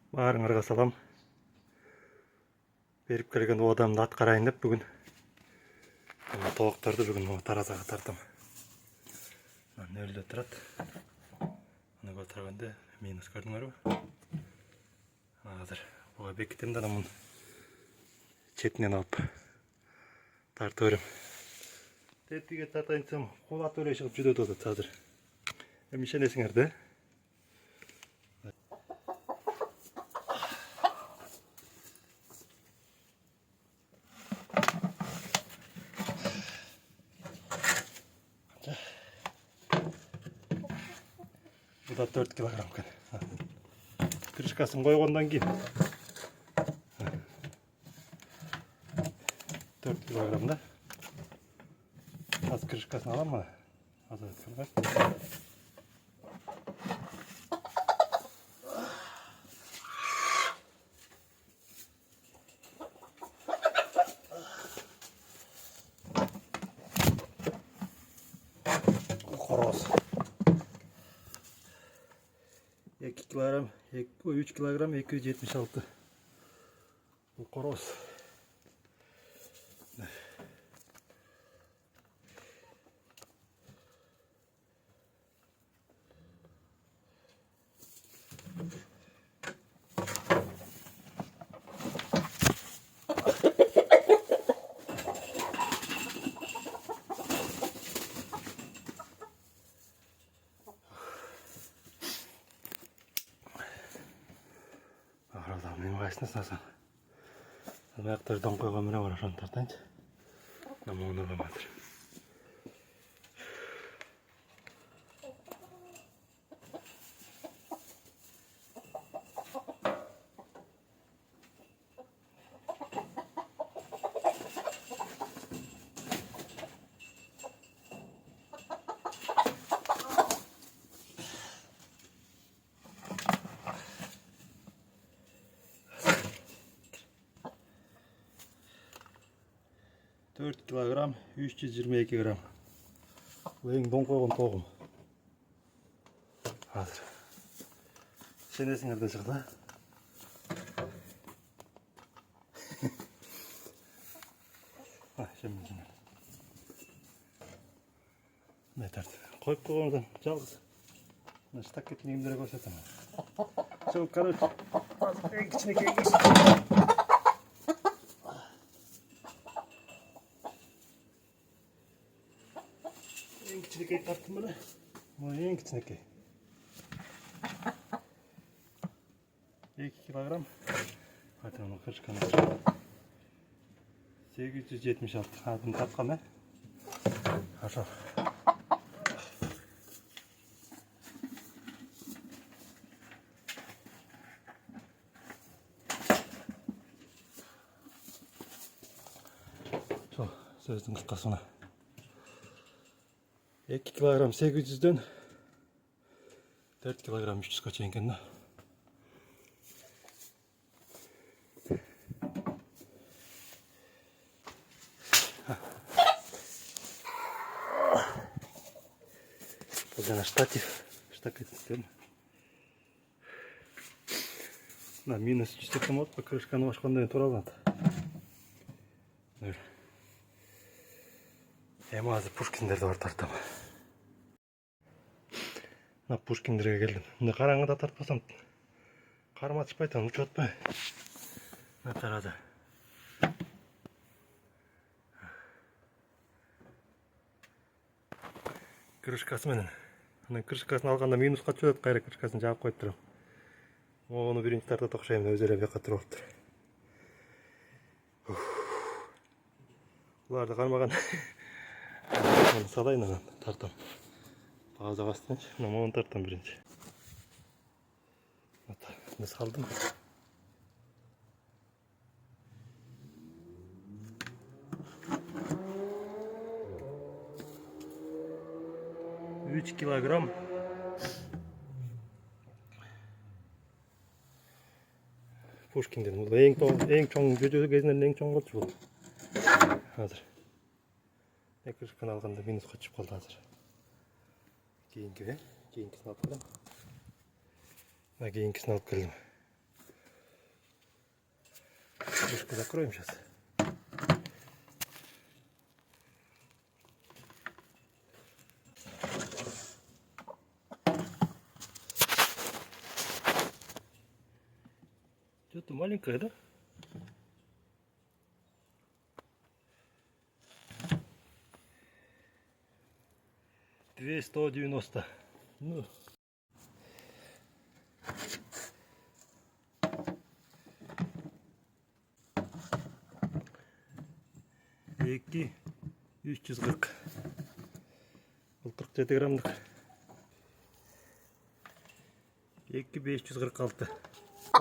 Баарыңарга салам. Берип келген оодамды аткарайын деп бүгүн тоокторду бүгүн таразага тартам. Нөлдө турат. Аны көтөргөндө минус көрдүңөрбү? Азыр буга бекитем да мунун четинен алып тартып берем. Тетиге тартайын десем, кулатып эле чыгып жүдөт атат азыр. Эми ишенесиңер да? Bu da 4 kilogram eкен. Крышкасын койгондон кийин 4 килограмм да. Az крышкасын алам мына. Азыр кыргыз. Короз. 2 kilogram, 3 kilogram 276. Bu koroz. Мен қайсына сасам. Аяқтардан қойған мына бар ашан тартайыншы. Ama onu alamadır. Dört kilogram, 322 gram. Bu en don koygun toğum. Hazır. Şenesin nerede çıktı? Şimdi. Ne tart? Koyup koygundan çalgız. Nasıl ketini imdire koysatam. Çabuk karış. En küçüğüne gelmiş. En küçüğüne tarttım bunu. Bu en küçüğüne. 2 kilogram. Hadi onu kırışkanı. 876. Hadi bunu tartkan ne? Aşağı. Sözdün kıskasına. 2 kilogram 800'den 4 kilogram 300 kaç yenken de. Burada штатив. Штатив sistemi. На минус 4 мод покрышканы башкандай туралат. Эми азыр Пушкиндерди бар тартам. На Пушкиндерге келдим. Мына караңгыда тартпасам карма чыкпайт, учуп атпайбы? Мына тараза. Крышкасы менен. Анан крышкасын алганда минуска чыгат, кайра крышкасын жаап коюп турам. Ону биринчи тартат окшойм, өзү эле бияка туруп алыптыр. Буларды кармаган. Onu salayın hemen tartam. Bazı bastınç. Ama onu tartam birinci. Hatta ne saldım? Üç kilogram. Pushkin'den. Bu en çok göcü gezinden en çok oldu bu. Hazır. Крышканы алганда минусқа чыгып калды азыр. Кейинкисин алып келем. Мына кейинкисин алып келдим. Крышку закроем сейчас. Что-то маленькое, да? $290. Ну. Екі 340. Бұл 47 граммдық. Екі 546.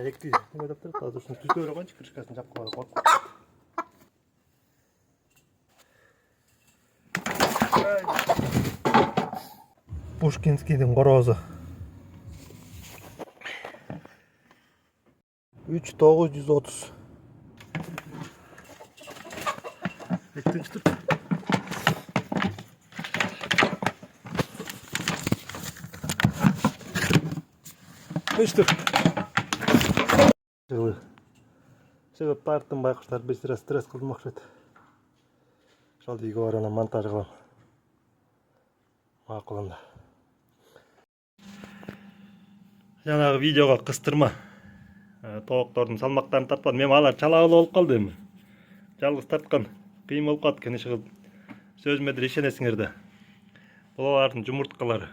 Екі не деп тұрады? Азыршын түзге қойғаншы крышкасын жапып қойды. Пушкинскийдің қорозы. 3930. Bekleyin dur. İşte. Sebep tarttım baykuşlar bir sıra stres kılmak edi. Şal үйге барана монтаж кылам. Макулында. Жанагы видеого кыстырма. Тооктордун салмактарын тартпадым. Мен алар чалаалы болуп калды эми. Жалгыз тарткан. Кыйын болуп калат экен иши. Сөзүмө деле ишенесиңер да. Бул алардын жумурткалары.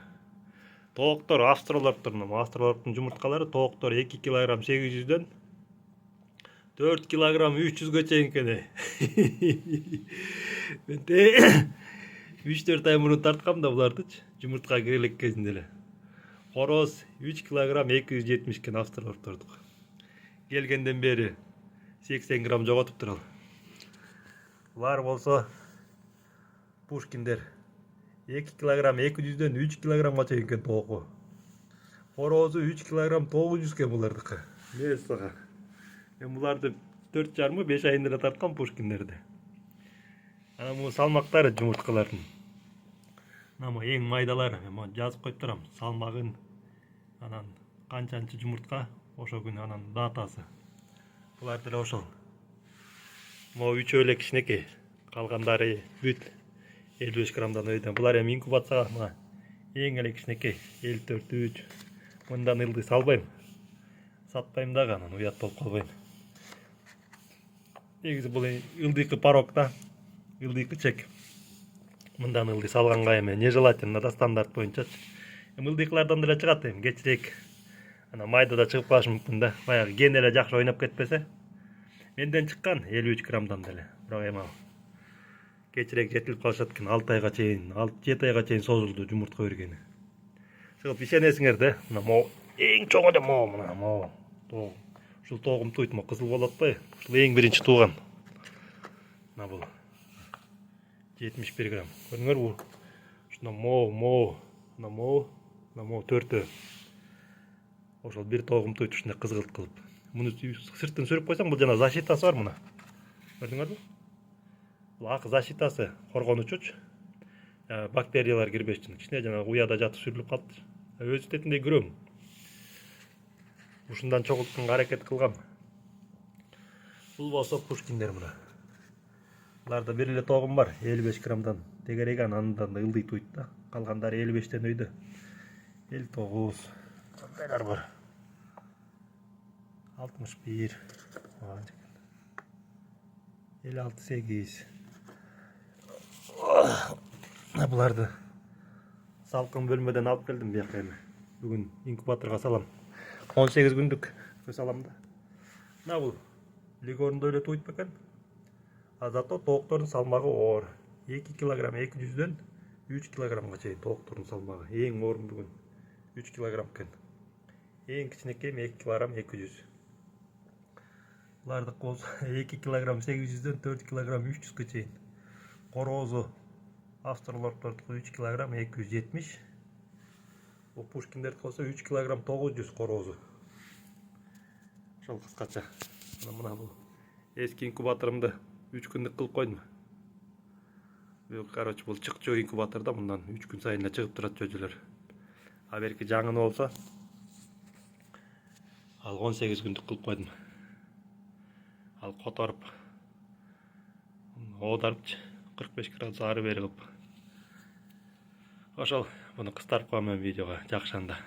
Тооктор австралиялыктын жумурткалары тооктор 2 кг 800дөн 4 кг 300га чейин экен. Мен 3-4 ай мурун тарткам да булардычы жумуртка кирелек кезинде эле. Короз 3 кг 270 экен австралиялыктардыкы. Келгенден бери 80 грамм жоготуп турал. Булар болсо Пушкиндер 2 кг 200дөн 3 кг чейин экен тоогу. Корозу 3 кг 900 экен булардыкы. Эмес сага. Мен буларды 4,5 айында эле тарткам Пушкиндерди. Анан бул салмактары жумурткалардын. Анан эң майдалары мен жазып коюп турам. Салмагын, анан канчанчы жумуртка, ошо күнү анан датасы. Булар деле ошол. Могу үчөө эле кичинекей. Калгандары бүт 55 граммдан өйдөн. Булар эми инкубацияга мына эң эле кичинекей 54-3. Мындан ылдый салбайм. Сатпайм дагы, анан уят болуп калбайм. Негизи бул ылдыйкы порог да. Ылдыйкы чек. Мындан ылдый салганга эми нежелательно да стандарт боюнча. Ылдыйкылардан деле чыгат эми кечирээк. Ана майда да чыгып калышы мүмкүн да. Баягы ген эле жакшы ойноп кетпесе. Менден чыккан 53 граммдан деле. Бирок эми кечирээк жетилип калышат экен. 6 айга чейин, 7 айга чейин созулду жумуртка бергени. Чыгып ишенесиңер да. Мына могу эң чоңу да могу мына могу. Тоог. Ушул тоогум туйт, могу кызыл болот атпайбы? Ушул эң биринчи тууган. Мына бул 71 грамм. Көрүңөр бул. Ушуна могу, мына могу төртөө. Ошол бир тоогум туйт ушундай кызгылт кылып. Муну сыртын сүрүп койсоң, бул жана защитасы бар мына. Көрдүңөрбү? Бул ак защитасы коргонуучучу. Бактериялар кирбеш үчүн. Кичине жана уяда жатып сүрүлүп калыптыр. Өз тетиндей көрөм. Ушундан чогултууга аракет кылгам. Бул болсо Пушкиндер мына. Буларда бир эле тоогум бар, 55 граммдан тегерек, андан да ылдый туйт да. Калгандары 55тен өйдө. 59. Кандайлар бар? 61. 56-8. Буларды салкын бөлмөдөн алып келдим бияка эми. Бүгүн инкубаторго салам. 18 күндүк салам да. Мына бул лигорунда эле туйт бекен. А зато тооктордун салмагы оор. 2 кг 200дөн 3 кг чейин тооктордун салмагы. Эң оорун бүгүн 3 кг экен. Эң кичинекей 2 кг 200. Буларды болсо 2 кг 800дөн 4 кг 300га чейин. Корозу австралиялыктардыкы 3 кг 270. Бул Пушкиндердики болсо 3 кг 900 корозу. Ошол кыскача. Мына бул эски инкубаторумду 3 күндүк кылып койдум. Короче, бул чыкчу инкубаторда мындан 3 күн сайын эле чыгып турат жөжөлөр. А берки жаңыны болсо ал 18 күндүк кылып койдум. Ал которуп оодарып 45 градус ары бери кылып ошол буну кыстарып коюм видеого жакшанда.